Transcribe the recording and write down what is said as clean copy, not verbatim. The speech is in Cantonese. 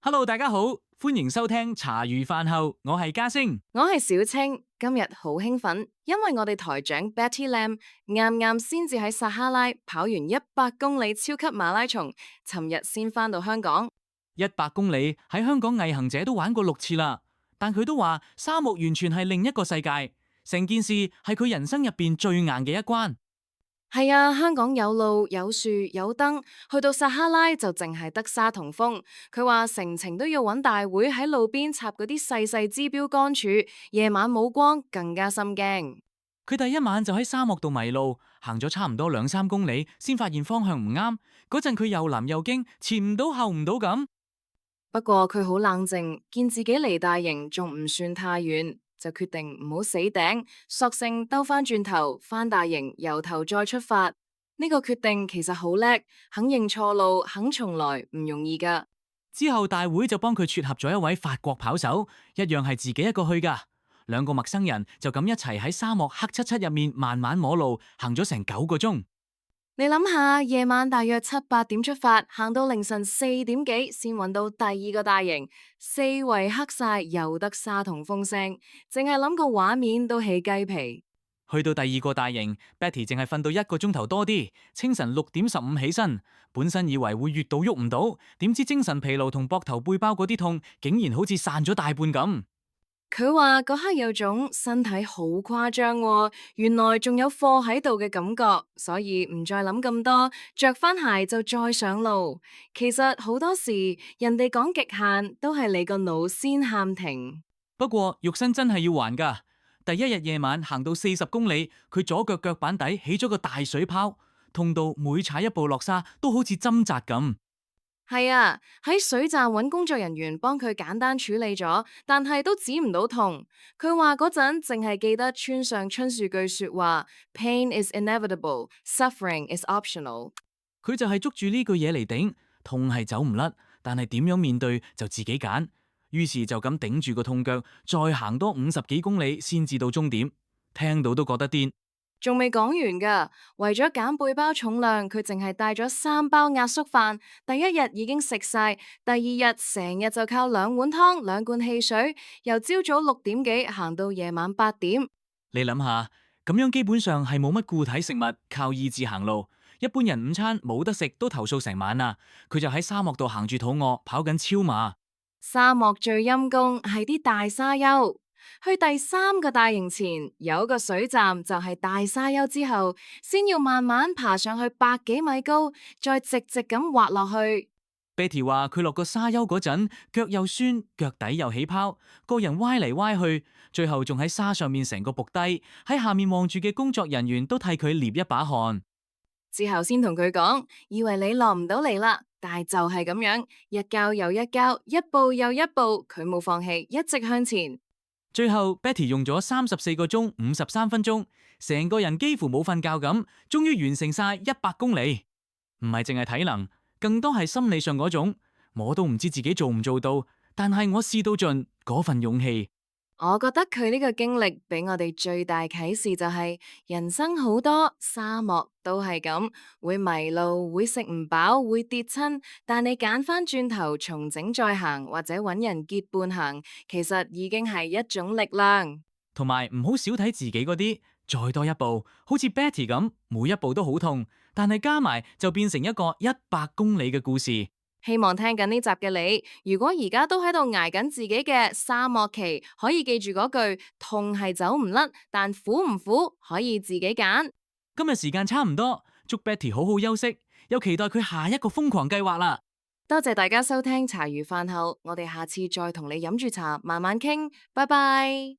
Hello，大家好，歡迎收聽茶餘飯後，我係嘉星。我係小青，今日好興奮，因為我哋台長 Betty Lam 啱啱先至喺撒哈拉跑完100公里超級馬拉松，尋日先返到香港。100公里喺香港毅行者都玩過6次啦，但佢都話沙漠完全係另一個世界，成件事係佢人生入邊最硬嘅一關。係啊，香港有路有樹有燈，去到撒哈拉就淨係得沙同風。佢話成程都要揾大會喺路邊插嗰啲細細支標杆柱，夜晚冇光更加心驚。佢第一晚就喺沙漠度迷路，行咗差唔多2-3公里，先發現方向唔啱。嗰陣佢又臨又驚，前唔到後唔到咁。不過佢好冷靜，見自己離大營仲唔算太遠，就決定唔好死頂，索性兜翻轉頭翻大營，由頭再出發。呢個決定其實好叻，肯認錯路，肯重來，唔容易噶。之後大會就幫佢撮合咗一位法國跑手，一樣係自己一個去噶。2個陌生人就咁一齊喺沙漠黑漆漆入面慢慢摸路，行咗成9個鐘。你諗下，夜晚大約7-8點出發，行到凌晨4點幾先揾到第2個大營，四圍黑晒，又得沙同風聲，淨係諗個畫面都起雞皮。去到第2個大營，Betty 淨係瞓到1個鐘頭多啲，清晨6點15起身，本身以為會越到喐唔到，點知精神疲勞同膊頭背包嗰啲痛，竟然好似散咗大半咁。佢話嗰刻有種身體好誇張喎，原來仲有貨喺度嘅感覺，所以唔再諗咁多，着翻鞋就再上路。其實好多時人哋講極限都係你個腦先喊停。不過肉身真係要還噶。第一日夜晚行到40公里，佢左腳腳板底起咗個大水泡，痛到每踩一步落沙都好似針扎咁。係啊，喺水站揾工作人員幫佢簡單處理咗，但係都止唔到痛。佢話嗰陣淨係記得村上春樹句說話：Pain is inevitable, suffering is optional。佢就係捉住呢句嘢嚟頂，痛係走唔甩，但係點樣面對就自己揀。於是就咁頂住個痛腳，再行多50幾公里先至到終點。聽到都覺得癲。仲未講完噶，為咗減背包重量，佢淨係帶咗3包壓縮飯。第一日已經食晒，第二日成日就靠2碗湯、2罐汽水，由朝早6點幾行到夜晚8點。你諗下，咁樣基本上係冇乜固體食物，靠意志行路。一般人午餐冇得食都投訴成晚啦，佢就喺沙漠度行住肚餓，跑緊超馬。沙漠最陰功係啲大沙丘。去第3個大營前有個水站，就係大沙丘之後，先要慢慢爬上去100幾米高，再直直咁滑落去。Betty 話佢落個沙丘嗰陣，腳又酸，腳底又起泡，個人歪嚟歪去，最後仲喺沙上面成個仆低，喺下面望住嘅工作人員都替佢捏一把汗。之後先同佢講，以為你落唔到嚟啦，但係就係咁樣，一跤又一跤，一步又一步，佢冇放棄，一直向前。最後 Betty 用咗34個鐘53分鐘，成個人幾乎冇瞓覺咁，終於完成晒100公里。唔係淨係體能，更多係心理上嗰種，我都唔知自己做唔做到，但係我試到盡嗰份勇氣。我覺得佢呢個經歷俾我哋最大啟示就係，人生好多沙漠都係咁，會迷路，會食唔飽，會跌親，但你揀翻轉頭重整再行，或者揾人結伴行，其實已經係一種力量。同埋唔好少睇自己嗰啲，再多一步，好似 Betty 咁，每一步都好痛，但係加埋就變成一個100公里嘅故事。希望聽緊呢集嘅你，如果而家都喺度捱緊自己嘅沙漠期，可以記住嗰句：痛係走唔甩，但苦唔苦可以自己揀。今日時間差唔多，祝 Betty 好好休息，又期待佢下一個瘋狂計劃啦。多謝大家收聽茶餘飯後，我哋下次再同你飲住茶，慢慢傾，拜拜。